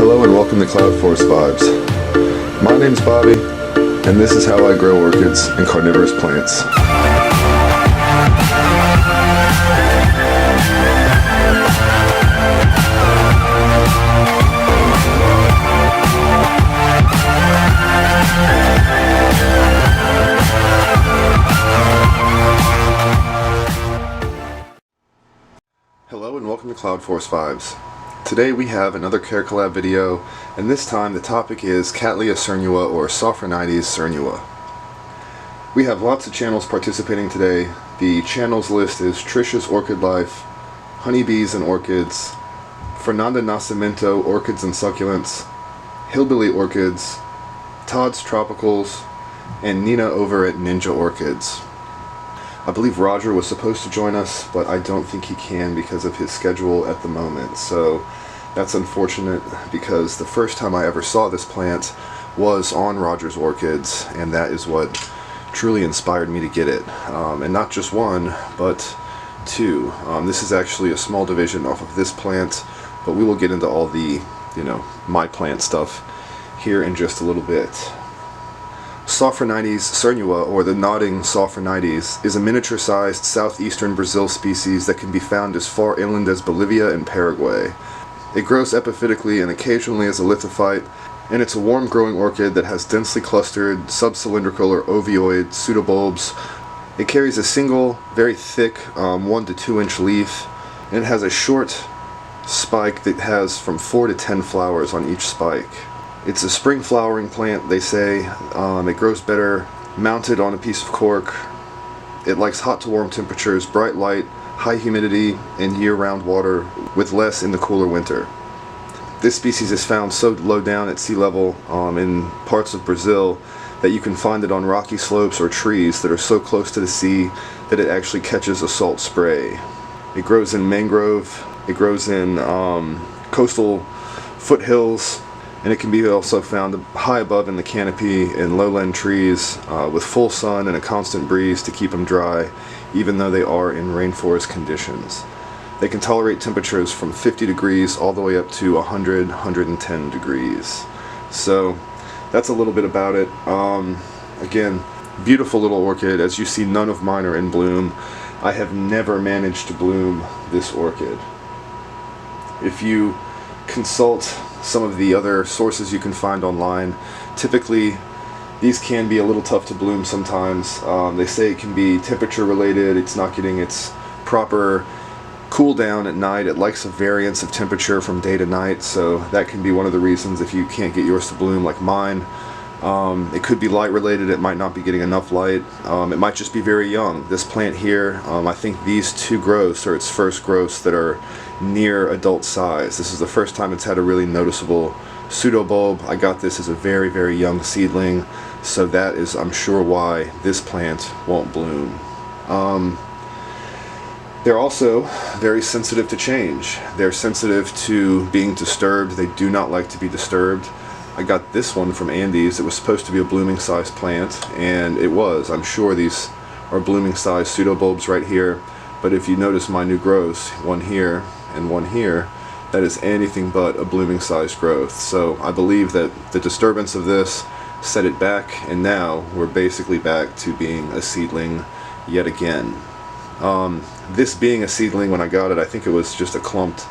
Hello and welcome to Cloud Forest Vibes. My name's Bobby, and this is how I grow orchids and carnivorous plants. Hello and welcome to Cloud Forest Vibes. Today we have another Care Collab video, and this time the topic is Cattleya cernua or Sophronitis cernua. We have lots of channels participating today. The channels list is Trish's Orchid Life, Honeybees and Orchids, Fernanda Nacimento Orchids and Succulents, Hillbilly Orchids, Todd's Tropicals, and Nina over at Ninja Orchids. I believe Roger was supposed to join us, but I don't think he can because of his schedule at the moment. So that's unfortunate, because the first time I ever saw this plant was on Roger's Orchids, and that is what truly inspired me to get it. And not just one, but two. This is actually a small division off of this plant, but we will get into all the, my plant stuff here in just a little bit. Sophronitis cernua, or the nodding Sophronitis, is a miniature-sized southeastern Brazil species that can be found as far inland as Bolivia and Paraguay. It grows epiphytically and occasionally as a lithophyte, and it's a warm-growing orchid that has densely clustered subcylindrical or ovoid pseudobulbs. It carries a single, very thick 1 to 2 inch leaf, and it has a short spike that has from 4 to 10 flowers on each spike. It's a spring flowering plant, they say. It grows better mounted on a piece of cork. It likes hot to warm temperatures, bright light, high humidity, and year-round water, with less in the cooler winter. This species is found so low down at sea level in parts of Brazil that you can find it on rocky slopes or trees that are so close to the sea that it actually catches a salt spray. It grows in mangrove, it grows in coastal foothills, and it can be also found high above in the canopy in lowland trees with full sun and a constant breeze to keep them dry, even though they are in rainforest conditions. They can tolerate temperatures from 50 degrees all the way up to 100, 110 degrees. So that's a little bit about it. Again, beautiful little orchid. As you see, none of mine are in bloom. I have never managed to bloom this orchid. If you consult some of the other sources you can find online, typically these can be a little tough to bloom sometimes. They say it can be temperature related, it's not getting its proper cool down at night. It likes a variance of temperature from day to night, so that can be one of the reasons if you can't get yours to bloom like mine. It could be light related, it might not be getting enough light. It might just be very young. This plant here, I think these two growths are its first growths that are near adult size. This is the first time it's had a really noticeable pseudobulb. I got this as a very, very young seedling, so that is, I'm sure, why this plant won't bloom. They're also very sensitive to change. They're sensitive to being disturbed. They do not like to be disturbed. I got this one from Andy's. It was supposed to be a blooming size plant, and it was. I'm sure these are blooming size pseudobulbs right here, but if you notice my new growths, one here and one here, that is anything but a blooming size growth. So I believe that the disturbance of this set it back, and now we're basically back to being a seedling yet again. This being a seedling, when I got it, I think it was just a clumped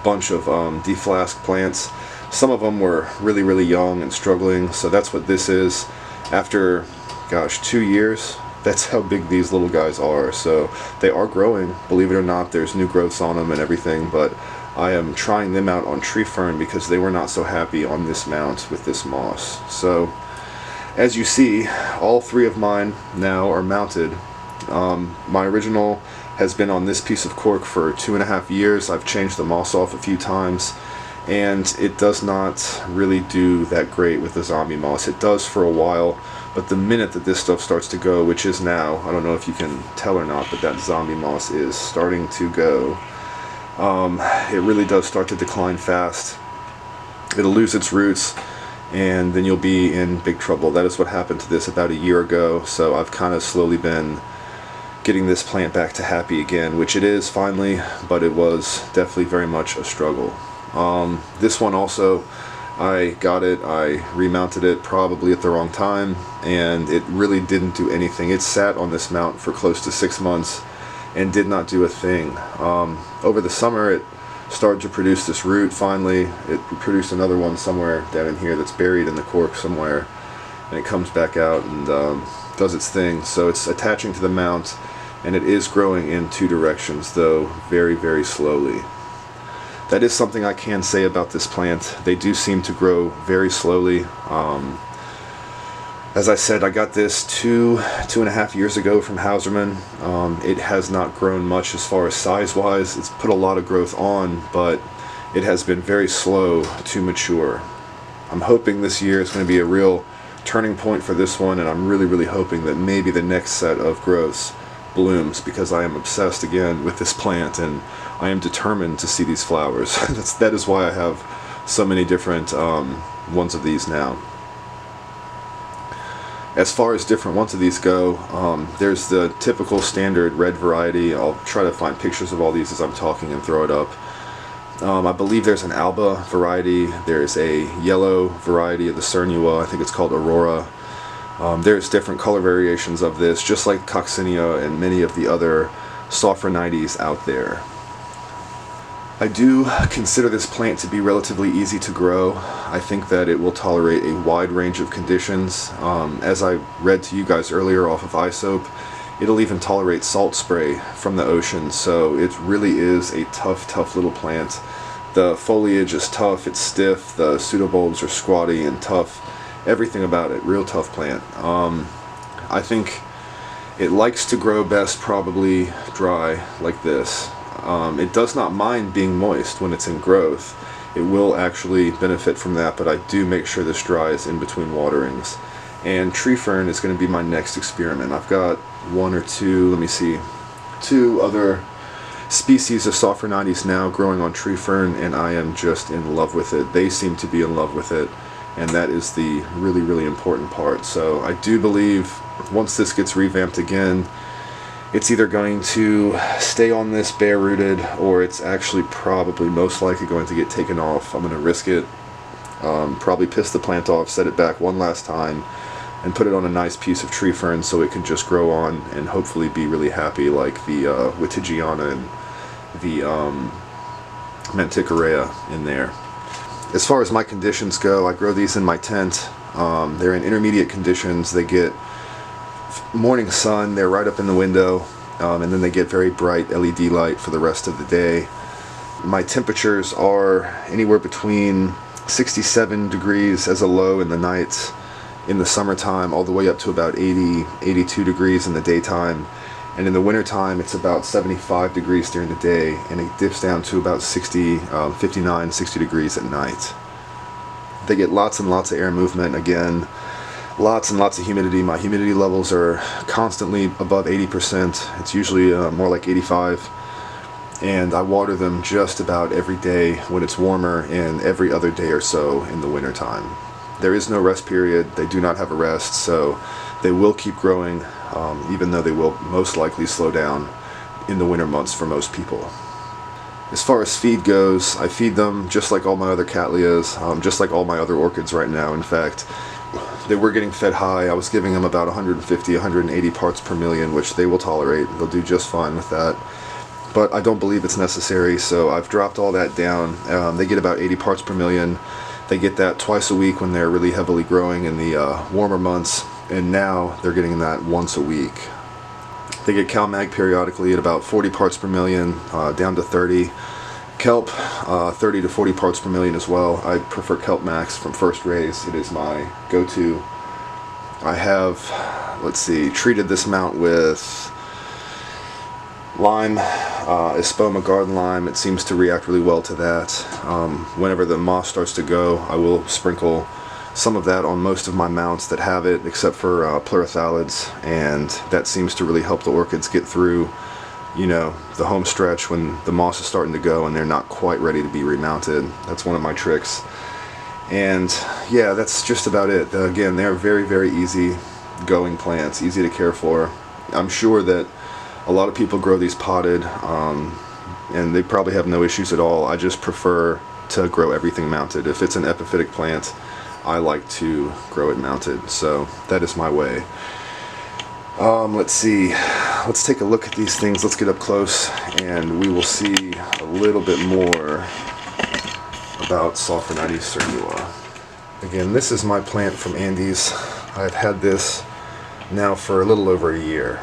bunch of deflasked plants. Some of them were really, really young and struggling, so that's what this is. After, gosh, 2 years, that's how big these little guys are. So they are growing, believe it or not. There's new growths on them and everything, but I am trying them out on tree fern because they were not so happy on this mount with this moss. So as you see, all three of mine now are mounted. My original has been on this piece of cork for 2.5 years. I've changed the moss off a few times, and it does not really do that great with the zombie moss. It does for a while, but the minute that this stuff starts to go, which is now, I don't know if you can tell or not, but that zombie moss is starting to go. It really does start to decline fast. It'll lose its roots, and then you'll be in big trouble. That is what happened to this about a year ago, so I've kind of slowly been getting this plant back to happy again, which it is finally, but it was definitely very much a struggle. This one also, I got it, I remounted it probably at the wrong time, and it really didn't do anything. It sat on this mount for close to 6 months and did not do a thing. Over the summer it started to produce this root. Finally it produced another one somewhere down in here that's buried in the cork somewhere, and it comes back out and does its thing. So it's attaching to the mount, and it is growing in 2 directions, though very, very slowly. That is something I can say about this plant. They do seem to grow very slowly. As I said, I got this 2.5 years ago from Hauserman. It has not grown much as far as size-wise. It's put a lot of growth on, but it has been very slow to mature. I'm hoping this year is going to be a real turning point for this one, and I'm really, really hoping that maybe the next set of growths blooms, because I am obsessed again with this plant, and I am determined to see these flowers. That is why I have so many different ones of these now. As far as different ones of these go, there's the typical standard red variety. I'll try to find pictures of all these as I'm talking and throw it up. I believe there's an Alba variety. There's a yellow variety of the cernua. I think it's called Aurora. There's different color variations of this, just like Coccinea and many of the other Sophronitis out there. I do consider this plant to be relatively easy to grow. I think that it will tolerate a wide range of conditions. As I read to you guys earlier off of iSoap, it'll even tolerate salt spray from the ocean, so it really is a tough little plant. The foliage is tough, it's stiff, the pseudobulbs are squatty and tough. Everything about it, real tough plant. I think it likes to grow best probably dry like this. It does not mind being moist when it's in growth. It will actually benefit from that, but I do make sure this dries in between waterings. And tree fern is going to be my next experiment. I've got 1 or 2, let me see, 2 other species of Sophronitis now growing on tree fern, and I am just in love with it. They seem to be in love with it, and that is the really, really important part. So I do believe once this gets revamped again, it's either going to stay on this bare rooted, or it's actually probably most likely going to get taken off. I'm going to risk it, probably piss the plant off, set it back one last time, and put it on a nice piece of tree fern so it can just grow on and hopefully be really happy like the Wittigiana and the Manticorea in there. As far as my conditions go, I grow these in my tent. They're in intermediate conditions. They get morning sun, they're right up in the window, and then they get very bright LED light for the rest of the day. My temperatures are anywhere between 67 degrees as a low in the nights in the summertime, all the way up to about 82 degrees in the daytime. And in the wintertime it's about 75 degrees during the day, and it dips down to about 59, 60 degrees at night. They get lots and lots of air movement again. Lots and lots of humidity. My humidity levels are constantly above 80%. It's usually more like 85. And I water them just about every day when it's warmer, and every other day or so in the winter time. There is no rest period. They do not have a rest, so they will keep growing, even though they will most likely slow down in the winter months for most people. As far as feed goes, I feed them just like all my other Cattleyas, just like all my other orchids right now. In fact, they were getting fed high. I was giving them about 150, 180 parts per million, which they will tolerate. They'll do just fine with that. But I don't believe it's necessary, so I've dropped all that down. They get about 80 parts per million. They get that twice a week when they're really heavily growing in the warmer months, and now they're getting that once a week. They get CalMag periodically at about 40 parts per million, down to 30. Kelp, 30 to 40 parts per million as well. I prefer Kelp Max from First Rays. It is my go-to. I have, let's see, treated this mount with lime, Espoma garden lime. It seems to react really well to that. Whenever the moss starts to go, I will sprinkle some of that on most of my mounts that have it, except for pleurothalids, and that seems to really help the orchids get through, you know, the home stretch when the moss is starting to go and they're not quite ready to be remounted. That's one of my tricks. And yeah, that's just about it. Again, they're very, very easy going plants, easy to care for. I'm sure that a lot of people grow these potted, and they probably have no issues at all. I just prefer to grow everything mounted. If it's an epiphytic plant, I like to grow it mounted, so that is my way. Let's see, let's take a look at these things. Let's get up close and we will see a little bit more about Sophronitis cernua. Again, this is my plant from Andes. I've had this now for a little over a year,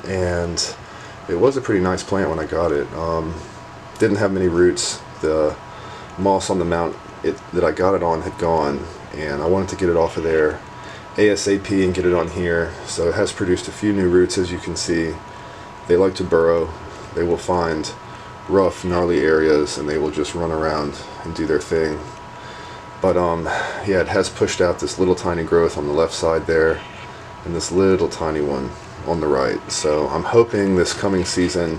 and it was a pretty nice plant when I got it. Didn't have many roots. The moss on the mount that I got it on had gone, and I wanted to get it off of there ASAP and get it on here. So it has produced a few new roots, as you can see. They like to burrow. They will find rough, gnarly areas and they will just run around and do their thing. But yeah, it has pushed out this little tiny growth on the left side there and this little tiny one on the right. So I'm hoping this coming season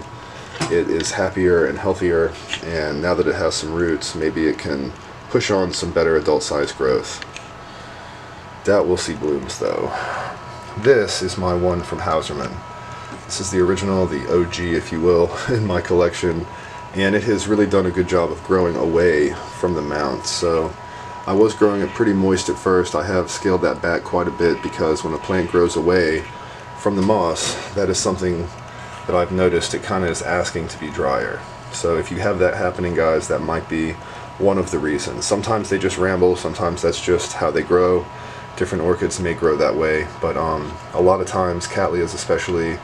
it is happier and healthier, and now that it has some roots, maybe it can push on some better adult size growth. Doubt we'll see blooms though. This is my one from Hauserman. This is the original, the OG if you will, in my collection, and it has really done a good job of growing away from the mount. So I was growing it pretty moist at first. I have scaled that back quite a bit because when a plant grows away from the moss, that is something that I've noticed, it kind of is asking to be drier. So if you have that happening, guys, that might be one of the reasons. Sometimes they just ramble, sometimes that's just how they grow. Different orchids may grow that way, but a lot of times, Cattleyas especially,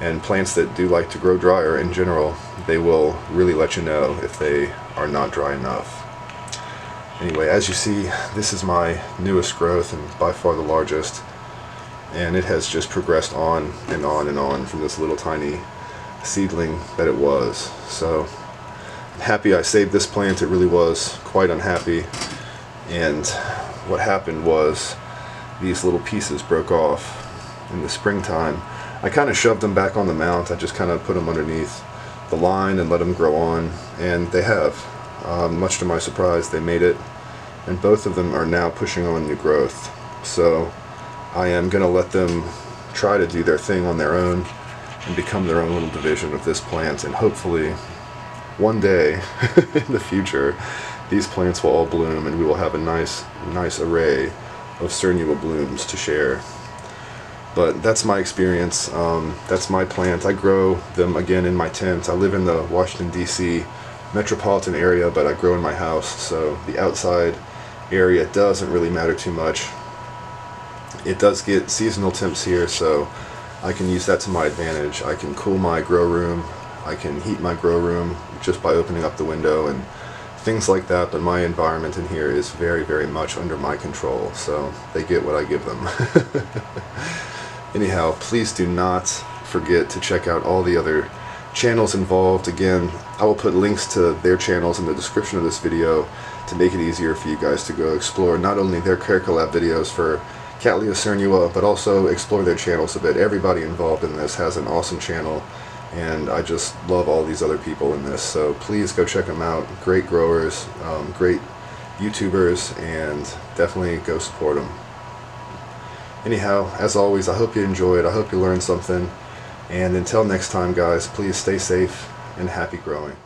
and plants that do like to grow drier in general, they will really let you know if they are not dry enough. Anyway, as you see, this is my newest growth and by far the largest, and it has just progressed on and on and on from this little tiny seedling that it was. So I'm happy I saved this plant. It really was quite unhappy, and what happened was these little pieces broke off in the springtime. I kind of shoved them back on the mount. I just kind of put them underneath the line and let them grow on, and they have. Much to my surprise, they made it, and both of them are now pushing on new growth. So I am going to let them try to do their thing on their own and become their own little division of this plant, and hopefully one day in the future these plants will all bloom and we will have a nice array of cernua blooms to share. But that's my experience. That's my plant. I grow them again in my tent. I live in the Washington DC metropolitan area, but I grow in my house, so the outside area doesn't really matter too much. It does get seasonal temps here, so I can use that to my advantage. I can cool my grow room, I can heat my grow room just by opening up the window and things like that, but my environment in here is very, very much under my control, so they get what I give them. Anyhow, please do not forget to check out all the other channels involved. Again, I will put links to their channels in the description of this video to make it easier for you guys to go explore not only their Care Collab videos for Cattleya cernua, but also explore their channels a bit. Everybody involved in this has an awesome channel, and I just love all these other people in this, so please go check them out. Great growers, great YouTubers, and definitely go support them. Anyhow, as always, I hope you enjoyed, I hope you learned something, and until next time, guys, please stay safe and happy growing.